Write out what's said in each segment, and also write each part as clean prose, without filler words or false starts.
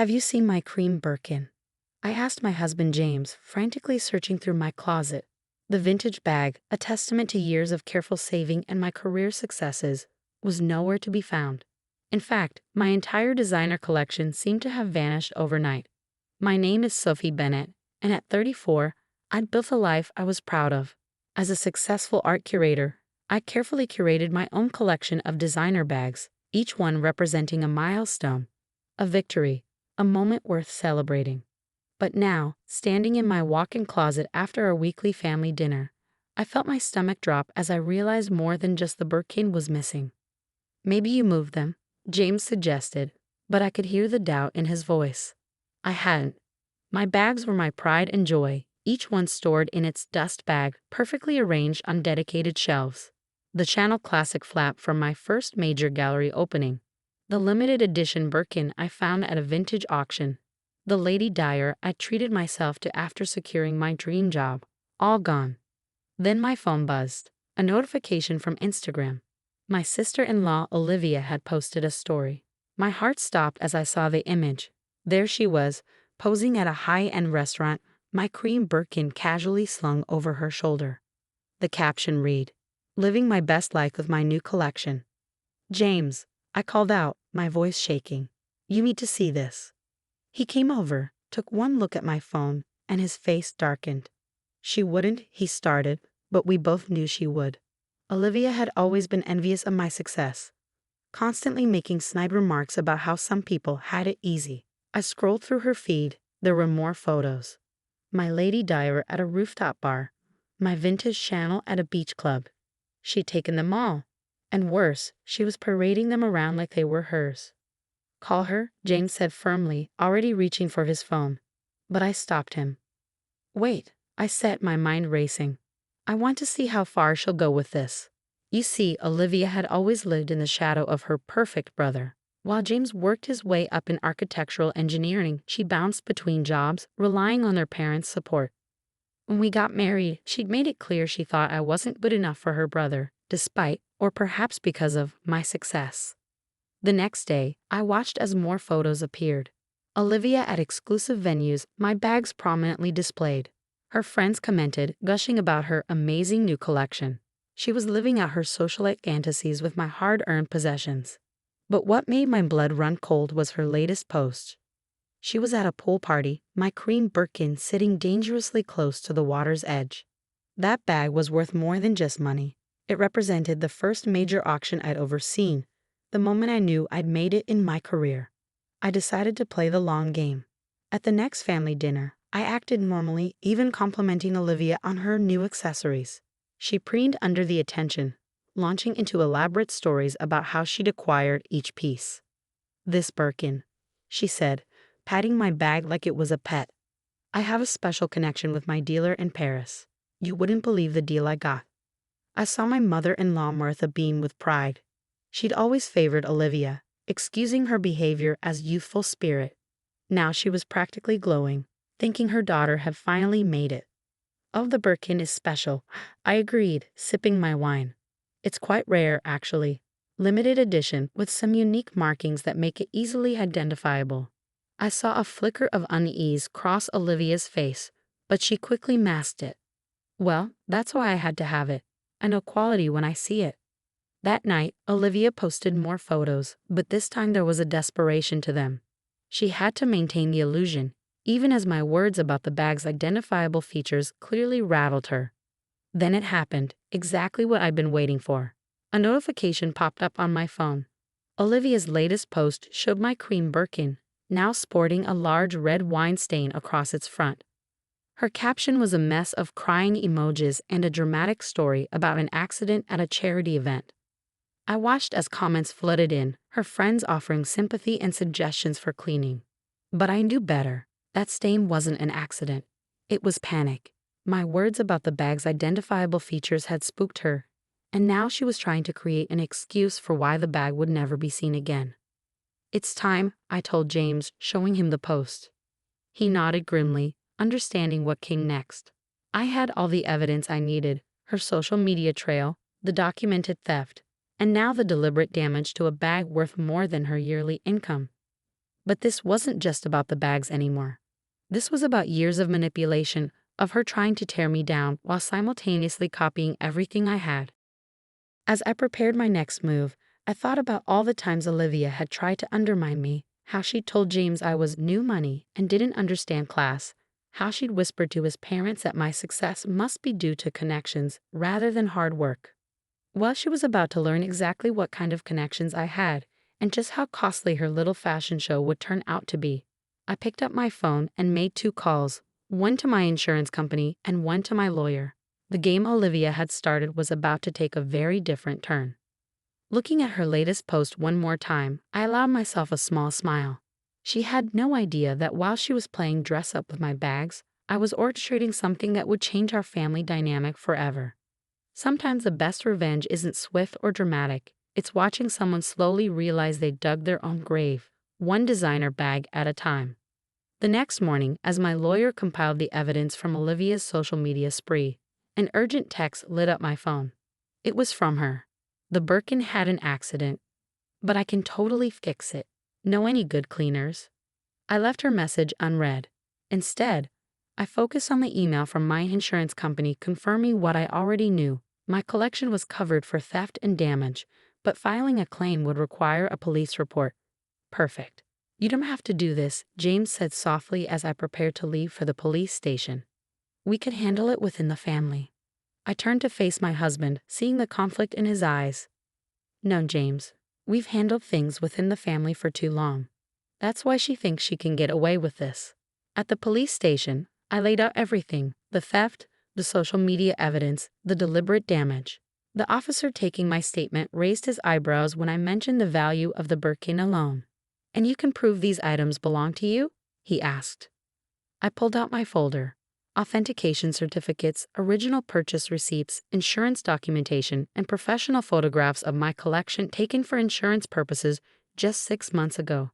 Have you seen my cream Birkin? I asked my husband James, frantically searching through my closet. The vintage bag, a testament to years of careful saving and my career successes, was nowhere to be found. In fact, my entire designer collection seemed to have vanished overnight. My name is Sophie Bennett, and at 34, I'd built a life I was proud of. As a successful art curator, I carefully curated my own collection of designer bags, each one representing a milestone, a victory, a moment worth celebrating. But now, standing in my walk-in closet after our weekly family dinner, I felt my stomach drop as I realized more than just the Birkin was missing. Maybe you moved them, James suggested, but I could hear the doubt in his voice. I hadn't. My bags were my pride and joy, each one stored in its dust bag, perfectly arranged on dedicated shelves. The Channel Classic flap from my first major gallery opening. The limited edition Birkin I found at a vintage auction. The Lady Dyer I treated myself to after securing my dream job. All gone. Then my phone buzzed. A notification from Instagram. My sister-in-law Olivia had posted a story. My heart stopped as I saw the image. There she was, posing at a high-end restaurant, my cream Birkin casually slung over her shoulder. The caption read, "Living my best life with my new collection." "James," I called out, my voice shaking. "You need to see this." He came over, took one look at my phone, and his face darkened. "She wouldn't," he started, but we both knew she would. Olivia had always been envious of my success, constantly making snide remarks about how some people had it easy. I scrolled through her feed. There were more photos. My Lady Dyer at a rooftop bar, my vintage Chanel at a beach club. She'd taken them all. And worse, she was parading them around like they were hers. "Call her," James said firmly, already reaching for his phone. But I stopped him. "Wait," I said, my mind racing. "I want to see how far she'll go with this." You see, Olivia had always lived in the shadow of her perfect brother. While James worked his way up in architectural engineering, she bounced between jobs, relying on their parents' support. When we got married, she'd made it clear she thought I wasn't good enough for her brother, despite, or perhaps because of, my success. The next day, I watched as more photos appeared. Olivia at exclusive venues, my bags prominently displayed. Her friends commented, gushing about her amazing new collection. She was living out her socialite fantasies with my hard-earned possessions. But what made my blood run cold was her latest post. She was at a pool party, my cream Birkin sitting dangerously close to the water's edge. That bag was worth more than just money. It represented the first major auction I'd overseen, the moment I knew I'd made it in my career. I decided to play the long game. At the next family dinner, I acted normally, even complimenting Olivia on her new accessories. She preened under the attention, launching into elaborate stories about how she'd acquired each piece. "This Birkin," she said, patting my bag like it was a pet. "I have a special connection with my dealer in Paris. You wouldn't believe the deal I got." I saw my mother-in-law Martha beam with pride. She'd always favored Olivia, excusing her behavior as youthful spirit. Now she was practically glowing, thinking her daughter had finally made it. "Oh, the Birkin is special," I agreed, sipping my wine. "It's quite rare, actually. Limited edition with some unique markings that make it easily identifiable." I saw a flicker of unease cross Olivia's face, but she quickly masked it. "Well, that's why I had to have it. I know quality when I see it." That night, Olivia posted more photos, but this time there was a desperation to them. She had to maintain the illusion, even as my words about the bag's identifiable features clearly rattled her. Then it happened, exactly what I'd been waiting for. A notification popped up on my phone. Olivia's latest post showed my cream Birkin, now sporting a large red wine stain across its front. Her caption was a mess of crying emojis and a dramatic story about an accident at a charity event. I watched as comments flooded in, her friends offering sympathy and suggestions for cleaning. But I knew better. That stain wasn't an accident. It was panic. My words about the bag's identifiable features had spooked her, and now she was trying to create an excuse for why the bag would never be seen again. "It's time," I told James, showing him the post. He nodded grimly, understanding what came next. I had all the evidence I needed, her social media trail, the documented theft, and now the deliberate damage to a bag worth more than her yearly income. But this wasn't just about the bags anymore. This was about years of manipulation, of her trying to tear me down while simultaneously copying everything I had. As I prepared my next move, I thought about all the times Olivia had tried to undermine me, how she'd told James I was new money and didn't understand class, how she'd whispered to his parents that my success must be due to connections rather than hard work. Well, she was about to learn exactly what kind of connections I had and just how costly her little fashion show would turn out to be. I picked up my phone and made 2 calls, one to my insurance company and one to my lawyer. The game Olivia had started was about to take a very different turn. Looking at her latest post one more time, I allowed myself a small smile. She had no idea that while she was playing dress up with my bags, I was orchestrating something that would change our family dynamic forever. Sometimes the best revenge isn't swift or dramatic, it's watching someone slowly realize they dug their own grave, one designer bag at a time. The next morning, as my lawyer compiled the evidence from Olivia's social media spree, an urgent text lit up my phone. It was from her. The Birkin had an accident, but I can totally fix it. Know any good cleaners? I left her message unread. Instead, I focused on the email from my insurance company confirming what I already knew. My collection was covered for theft and damage, but filing a claim would require a police report. Perfect. You don't have to do this, James said softly as I prepared to leave for the police station. We could handle it within the family. I turned to face my husband, seeing the conflict in his eyes. No, James. We've handled things within the family for too long. That's why she thinks she can get away with this. At the police station, I laid out everything: the theft, the social media evidence, the deliberate damage. The officer taking my statement raised his eyebrows when I mentioned the value of the Birkin alone. And you can prove these items belong to you? He asked. I pulled out my folder. Authentication certificates, original purchase receipts, insurance documentation, and professional photographs of my collection taken for insurance purposes just 6 months ago.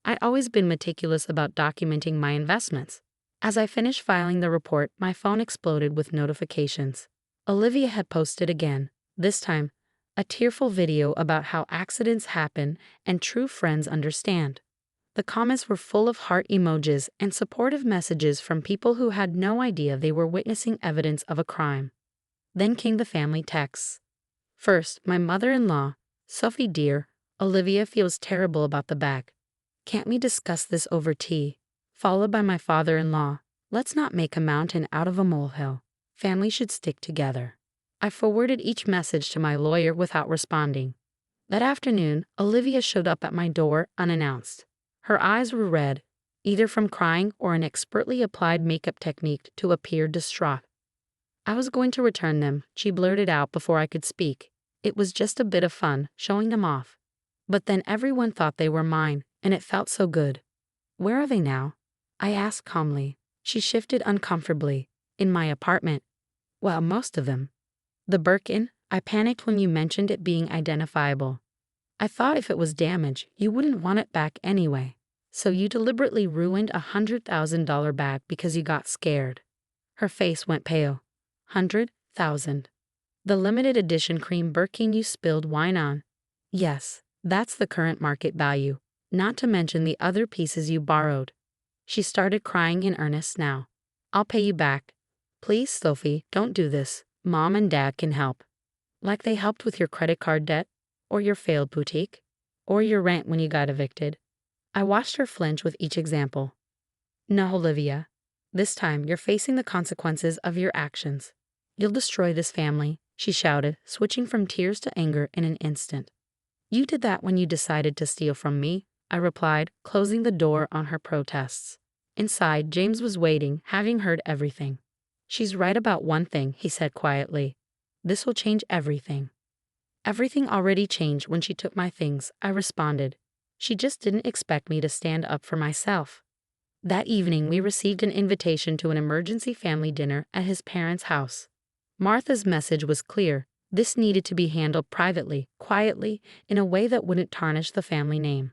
I'd always been meticulous about documenting my investments. As I finished filing the report, my phone exploded with notifications. Olivia had posted again, this time, a tearful video about how accidents happen and true friends understand. The comments were full of heart emojis and supportive messages from people who had no idea they were witnessing evidence of a crime. Then came the family texts. First, my mother-in-law, Sophie dear, Olivia feels terrible about the bag. Can't we discuss this over tea? Followed by my father-in-law, let's not make a mountain out of a molehill. Family should stick together. I forwarded each message to my lawyer without responding. That afternoon, Olivia showed up at my door unannounced. Her eyes were red, either from crying or an expertly applied makeup technique to appear distraught. I was going to return them, she blurted out before I could speak. It was just a bit of fun, showing them off. But then everyone thought they were mine, and it felt so good. Where are they now? I asked calmly. She shifted uncomfortably. In my apartment. Well, most of them. The Birkin, I panicked when you mentioned it being identifiable. I thought if it was damaged, you wouldn't want it back anyway. So you deliberately ruined a $100,000 bag because you got scared. Her face went pale. 100,000. The limited edition cream Birkin you spilled wine on. Yes, that's the current market value, not to mention the other pieces you borrowed. She started crying in earnest now. I'll pay you back. Please, Sophie, don't do this. Mom and Dad can help. Like they helped with your credit card debt, or your failed boutique, or your rent when you got evicted. I watched her flinch with each example. No, Olivia. This time you're facing the consequences of your actions. You'll destroy this family, she shouted, switching from tears to anger in an instant. You did that when you decided to steal from me, I replied, closing the door on her protests. Inside, James was waiting, having heard everything. She's right about one thing, he said quietly. This will change everything. Everything already changed when she took my things, I responded. She just didn't expect me to stand up for myself. That evening, we received an invitation to an emergency family dinner at his parents' house. Martha's message was clear. This needed to be handled privately, quietly, in a way that wouldn't tarnish the family name.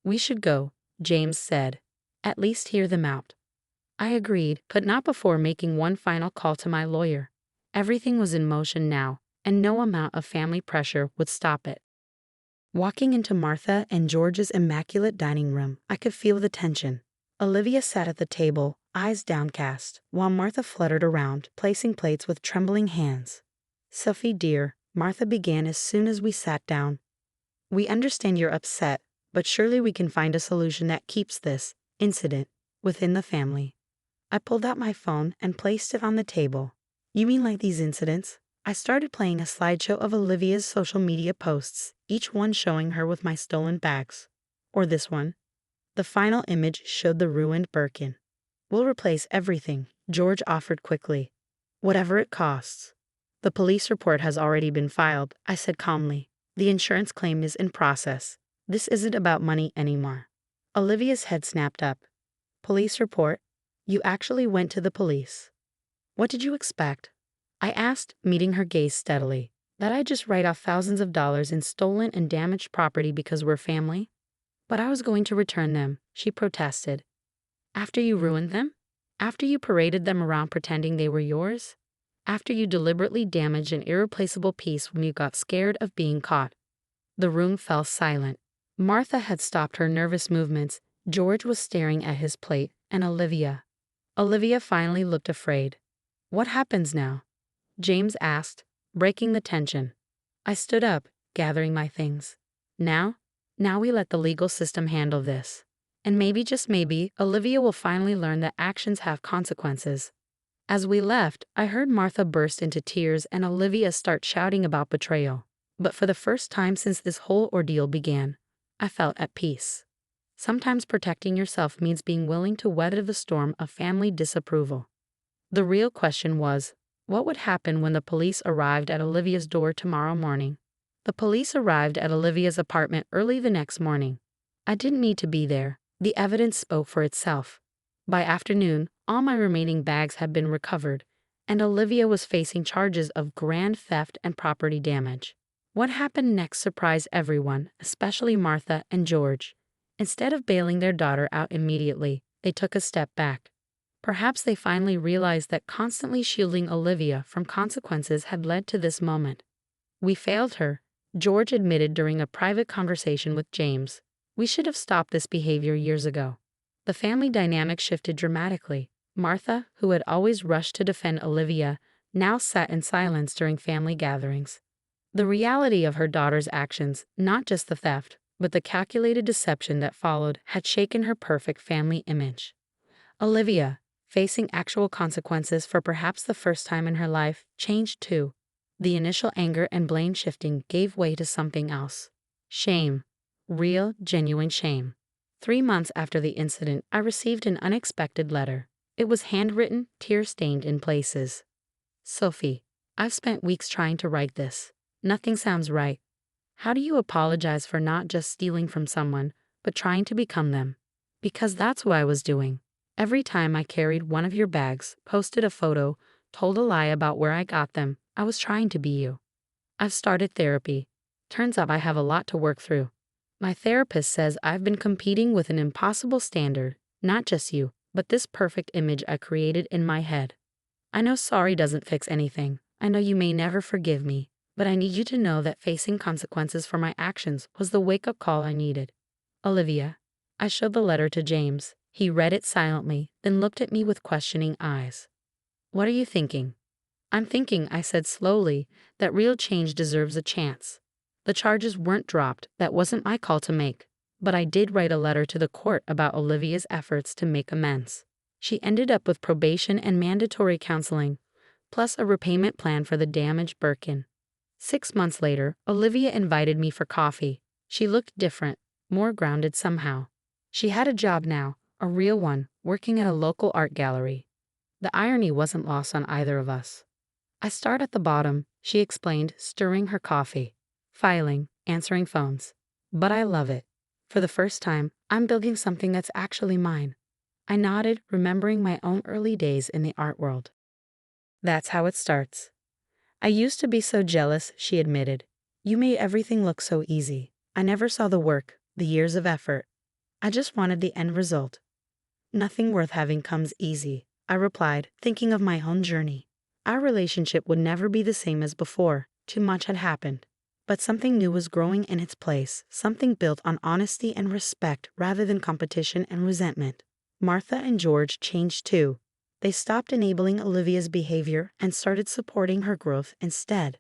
We should go, James said. At least hear them out. I agreed, but not before making one final call to my lawyer. Everything was in motion now, and no amount of family pressure would stop it. Walking into Martha and George's immaculate dining room, I could feel the tension. Olivia sat at the table, eyes downcast, while Martha fluttered around, placing plates with trembling hands. "Sophie, dear," Martha began as soon as we sat down. "We understand you're upset, but surely we can find a solution that keeps this incident within the family." I pulled out my phone and placed it on the table. "You mean like these incidents?" I started playing a slideshow of Olivia's social media posts, each one showing her with my stolen bags. Or this one. The final image showed the ruined Birkin. "We'll replace everything," George offered quickly. "Whatever it costs." "The police report has already been filed," I said calmly. "The insurance claim is in process. This isn't about money anymore." Olivia's head snapped up. "Police report? You actually went to the police? What did you expect?" I asked, meeting her gaze steadily. "That I just write off thousands of dollars in stolen and damaged property because we're family?" "But I was going to return them," she protested. "After you ruined them? After you paraded them around pretending they were yours? After you deliberately damaged an irreplaceable piece when you got scared of being caught?" The room fell silent. Martha had stopped her nervous movements. George was staring at his plate, and Olivia finally looked afraid. "What happens now?" James asked, breaking the tension. I stood up, gathering my things. Now we let the legal system handle this. And maybe, just maybe, Olivia will finally learn that actions have consequences. As we left, I heard Martha burst into tears and Olivia start shouting about betrayal. But for the first time since this whole ordeal began, I felt at peace. Sometimes protecting yourself means being willing to weather the storm of family disapproval. The real question was, what would happen when the police arrived at Olivia's door tomorrow morning? The police arrived at Olivia's apartment early the next morning. I didn't need to be there. The evidence spoke for itself. By afternoon, all my remaining bags had been recovered, and Olivia was facing charges of grand theft and property damage. What happened next surprised everyone, especially Martha and George. Instead of bailing their daughter out immediately, they took a step back. Perhaps they finally realized that constantly shielding Olivia from consequences had led to this moment. "We failed her," George admitted during a private conversation with James. "We should have stopped this behavior years ago." The family dynamic shifted dramatically. Martha, who had always rushed to defend Olivia, now sat in silence during family gatherings. The reality of her daughter's actions, not just the theft, but the calculated deception that followed, had shaken her perfect family image. Olivia, facing actual consequences for perhaps the first time in her life, changed too. The initial anger and blame shifting gave way to something else. Shame. Real, genuine shame. 3 months after the incident, I received an unexpected letter. It was handwritten, tear-stained in places. "Sophie, I've spent weeks trying to write this. Nothing sounds right. How do you apologize for not just stealing from someone, but trying to become them? Because that's what I was doing. Every time I carried one of your bags, posted a photo, told a lie about where I got them, I was trying to be you. I've started therapy. Turns out I have a lot to work through. My therapist says I've been competing with an impossible standard, not just you, but this perfect image I created in my head. I know sorry doesn't fix anything. I know you may never forgive me, but I need you to know that facing consequences for my actions was the wake-up call I needed. Olivia." I showed the letter to James. He read it silently, then looked at me with questioning eyes. "What are you thinking?" "I'm thinking," I said slowly, "that real change deserves a chance. The charges weren't dropped, that wasn't my call to make. But I did write a letter to the court about Olivia's efforts to make amends. She ended up with probation and mandatory counseling, plus a repayment plan for the damaged Birkin. 6 months later, Olivia invited me for coffee. She looked different, more grounded somehow. She had a job now, a real one, working at a local art gallery. The irony wasn't lost on either of us. "I start at the bottom," she explained, stirring her coffee. "Filing, answering phones. But I love it. For the first time, I'm building something that's actually mine." I nodded, remembering my own early days in the art world. "That's how it starts." "I used to be so jealous," she admitted. "You made everything look so easy. I never saw the work, the years of effort. I just wanted the end result." "Nothing worth having comes easy," I replied, thinking of my own journey. Our relationship would never be the same as before. Too much had happened. But something new was growing in its place, something built on honesty and respect rather than competition and resentment. Martha and George changed too. They stopped enabling Olivia's behavior and started supporting her growth instead.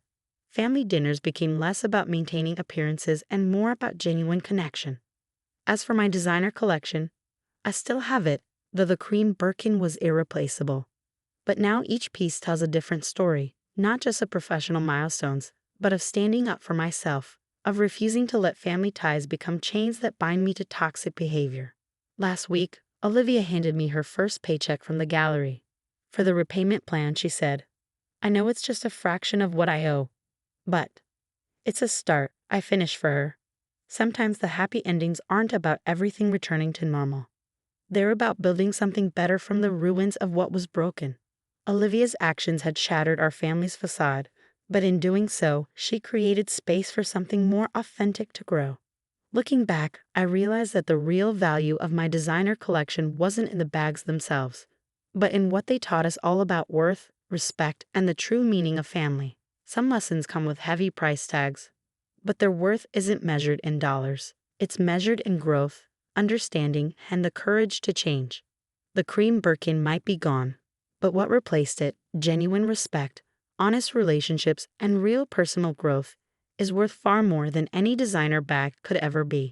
Family dinners became less about maintaining appearances and more about genuine connection. As for my designer collection, I still have it, though the cream Birkin was irreplaceable. But now each piece tells a different story, not just of professional milestones, but of standing up for myself, of refusing to let family ties become chains that bind me to toxic behavior. Last week, Olivia handed me her first paycheck from the gallery. For the repayment plan, she said, "I know it's just a fraction of what I owe, but it's a start." I finished for her. Sometimes the happy endings aren't about everything returning to normal. They're about building something better from the ruins of what was broken. Olivia's actions had shattered our family's facade, but in doing so, she created space for something more authentic to grow. Looking back, I realized that the real value of my designer collection wasn't in the bags themselves, but in what they taught us all about worth, respect, and the true meaning of family. Some lessons come with heavy price tags, but their worth isn't measured in dollars. It's measured in growth, understanding, and the courage to change. The cream Birkin might be gone, but what replaced it, genuine respect, honest relationships, and real personal growth, is worth far more than any designer bag could ever be.